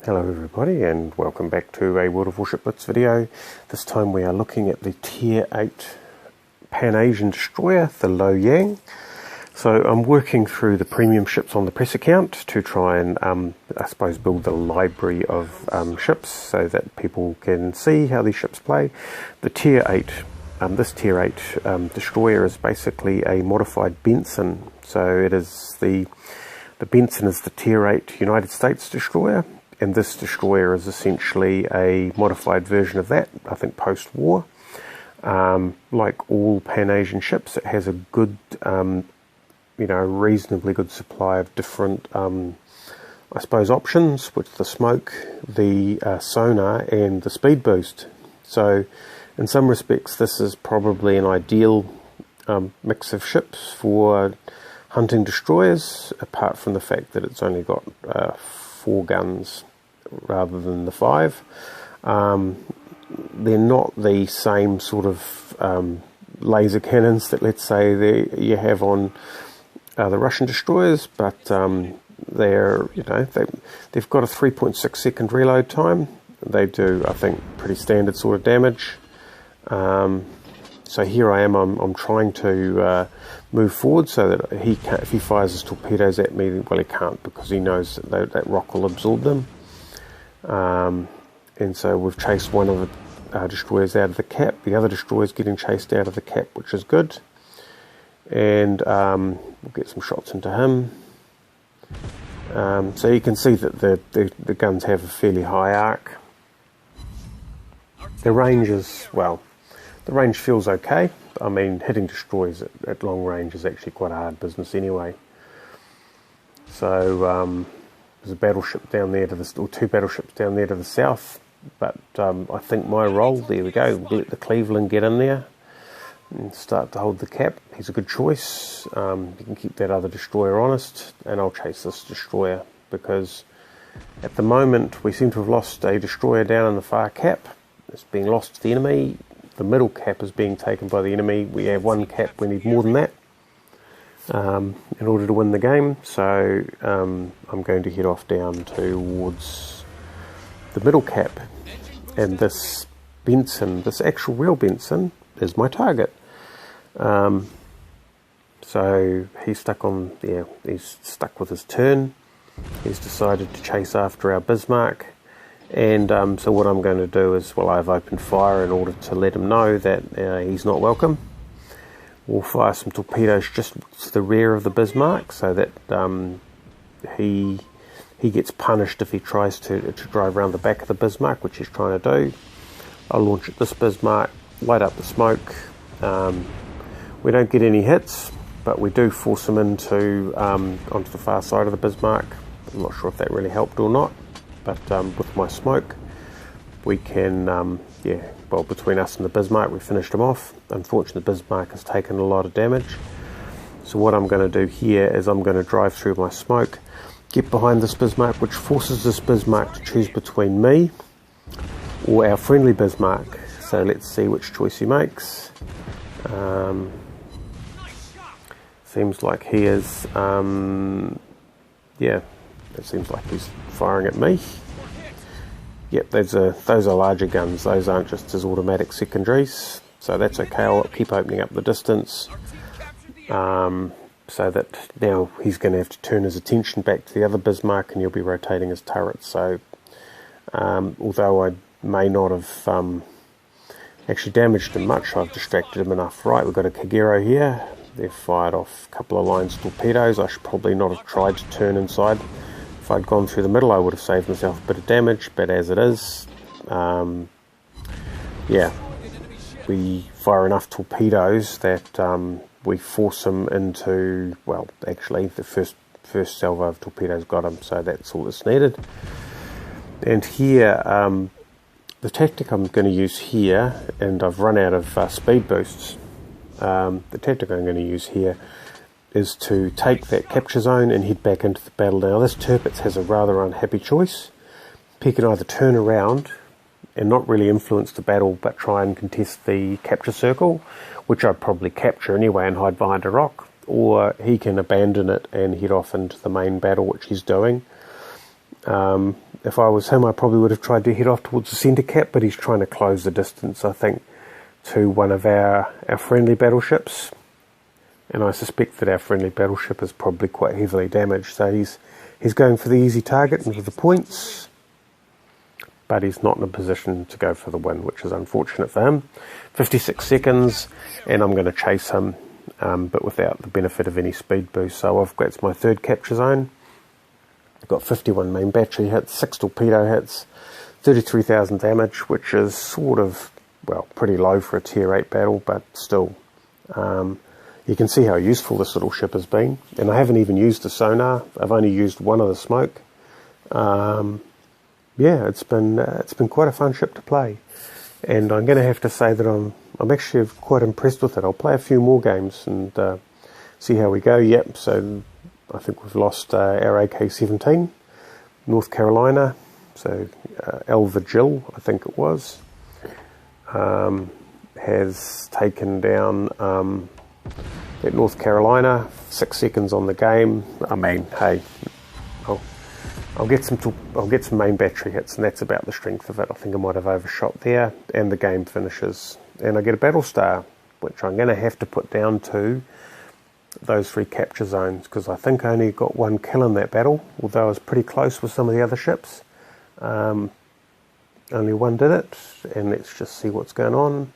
Hello everybody and welcome back to a World of Warships Blitz video. This time we are looking at the Tier 8 Pan-Asian destroyer, the Lo Yang. So I'm working through the premium ships on the press account to try and I suppose build the library of ships so that people can see how these ships play. The Tier 8, this Tier 8 destroyer is basically a modified Benson. So it is the Benson is the Tier 8 United States destroyer. And this destroyer is essentially a modified version of that, I think post-war. Like all Pan-Asian ships, it has a good, reasonably good supply of different, I suppose, options, with the smoke, the sonar, and the speed boost. So, in some respects, this is probably an ideal mix of ships for hunting destroyers, apart from the fact that it's only got 4 guns rather than the 5. They're not the same sort of laser cannons that, let's say, you have on the Russian destroyers, but they're they've got a 3.6 second reload time. They do, I think, pretty standard sort of damage. So here I am. I'm trying to move forward so that he can't, if he fires his torpedoes at me, well, he can't, because he knows that rock will absorb them. And so we've chased one of the destroyers out of the cap. The other destroyer's getting chased out of the cap, which is good. And we'll get some shots into him. So you can see that the guns have a fairly high arc. The range is, well, the range feels okay. I mean, hitting destroyers at long range is actually quite a hard business anyway. So there's a battleship down there to the, or 2 battleships down there to the south. But I think my role, there we go, we'll let the Cleveland get in there and start to hold the cap. He's a good choice. You can keep that other destroyer honest, and I'll chase this destroyer, because at the moment we seem to have lost a destroyer down in the far cap. It's being lost to the enemy. The middle cap is being taken by the enemy. We have 1 cap, we need more than that in order to win the game. So I'm going to head off down towards the middle cap, and this Benson, this actual real Benson, is my target. So he's stuck on, he's stuck with his turn. He's decided to chase after our Bismarck. And so what I'm going to do is, well, I've opened fire in order to let him know that he's not welcome. We'll fire some torpedoes just to the rear of the Bismarck, so that he gets punished if he tries to drive around the back of the Bismarck, which he's trying to do. I'll launch at this Bismarck, light up the smoke. We don't get any hits, but we do force him into onto the far side of the Bismarck. I'm not sure if that really helped or not. But with my smoke, we can, well, between us and the Bismarck, we finished him off. Unfortunately, the Bismarck has taken a lot of damage. So what I'm going to do here is I'm going to drive through my smoke, get behind this Bismarck, which forces this Bismarck to choose between me or our friendly Bismarck. So let's see which choice he makes. Seems like he is, it seems like he's firing at me. Yep, those are larger guns. Those aren't just his automatic secondaries. So that's okay. I'll keep opening up the distance. So that now he's going to have to turn his attention back to the other Bismarck, and he'll be rotating his turrets. So although I may not have actually damaged him much, I've distracted him enough. Right, we've got a Kagero here. They've fired off a couple of lines of torpedoes. I should probably not have tried to turn inside. If I'd gone through the middle, I would have saved myself a bit of damage, but as it is, we fire enough torpedoes that we force him into, well, actually, the first salvo of torpedoes got him, so that's all that's needed. And here, the tactic I'm going to use here, and I've run out of speed boosts, the tactic I'm going to use here is to take that capture zone and head back into the battle. Now this Tirpitz has a rather unhappy choice. He can either turn around and not really influence the battle, but try and contest the capture circle, which I'd probably capture anyway and hide behind a rock, or he can abandon it and head off into the main battle, which he's doing. If I was him, I probably would have tried to head off towards the centre cap, but he's trying to close the distance, I think, to one of our friendly battleships. And I suspect that our friendly battleship is probably quite heavily damaged, so he's going for the easy target and for the points, but he's not in a position to go for the win, which is unfortunate for him. 56 seconds, and I'm going to chase him, but without the benefit of any speed boost. So that's my third capture zone. I've got 51 main battery hits, 6 torpedo hits, 33,000 damage, which is sort of, well, pretty low for a tier 8 battle, but still. You can see how useful this little ship has been, and I haven't even used the sonar. I've only used one of the smoke. Yeah, it's been quite a fun ship to play, and I'm going to have to say that I'm actually quite impressed with it. I'll play a few more games and see how we go. Yep, so I think we've lost our AK-17, North Carolina, so El Vigil, I think it was, has taken down at North Carolina. 6 seconds on the game. I mean, hey, I'll get some main battery hits, and that's about the strength of it. I think I might have overshot there, and the game finishes, and I get a battle star, which I'm going to have to put down to those 3 capture zones, because I think I only got 1 kill in that battle, although I was pretty close with some of the other ships. Only one did it, and let's just see what's going on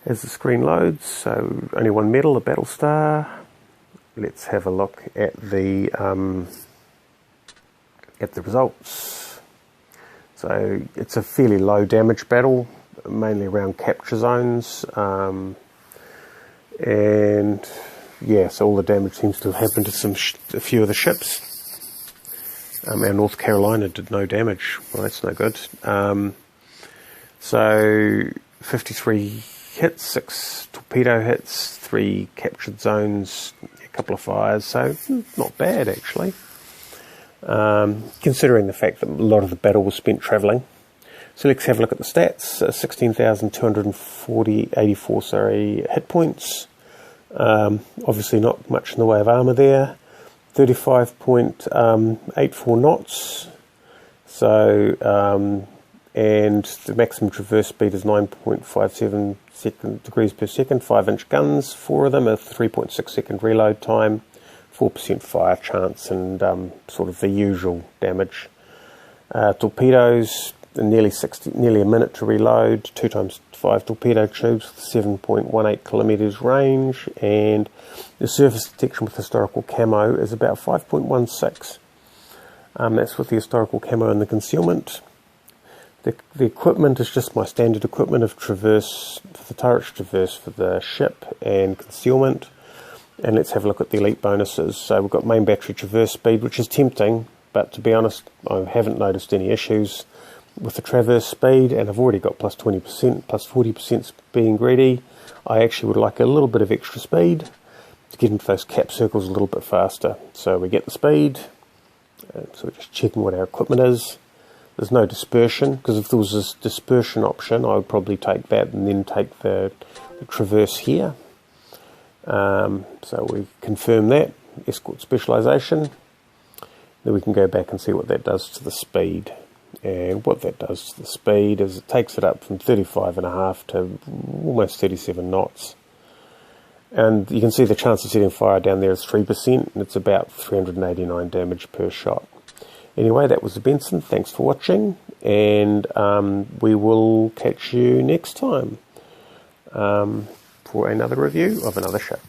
as the screen loads. So only 1 medal, a battle star. Let's have a look at the results. So it's a fairly low damage battle, mainly around capture zones, and yeah, so all the damage seems to have happened to a few of the ships. Our North Carolina did no damage. Well, that's no good. So 53 hits, 6 torpedo hits, 3 captured zones, a couple of fires, so not bad actually. Considering the fact that a lot of the battle was spent travelling. So let's have a look at the stats. 16,284 hit points. Obviously not much in the way of armour there. 35.84 knots. So, and the maximum traverse speed is 9.57 degrees per second. 5-inch guns, 4 of them, a 3.6 second reload time, 4% fire chance, and sort of the usual damage. Torpedoes, nearly a minute to reload, 2 times 5 torpedo tubes with 7.18 kilometres range, and the surface detection with historical camo is about 5.16. That's with the historical camo and the concealment. The equipment is just my standard equipment of traverse for the turret, traverse for the ship, and concealment. And let's have a look at the elite bonuses. So we've got main battery traverse speed, which is tempting, but to be honest, I haven't noticed any issues with the traverse speed, and I've already got plus 20%, plus 40% being greedy. I actually would like a little bit of extra speed to get into those cap circles a little bit faster. So we get the speed, so we're just checking what our equipment is. There's no dispersion, because if there was this dispersion option, I would probably take that and then take the traverse here. So we confirm that, escort specialisation. Then we can go back and see what that does to the speed. And what that does to the speed is it takes it up from 35.5 to almost 37 knots. And you can see the chance of setting fire down there is 3%, and it's about 389 damage per shot. Anyway, that was the Benson. Thanks for watching, and we will catch you next time for another review of another ship.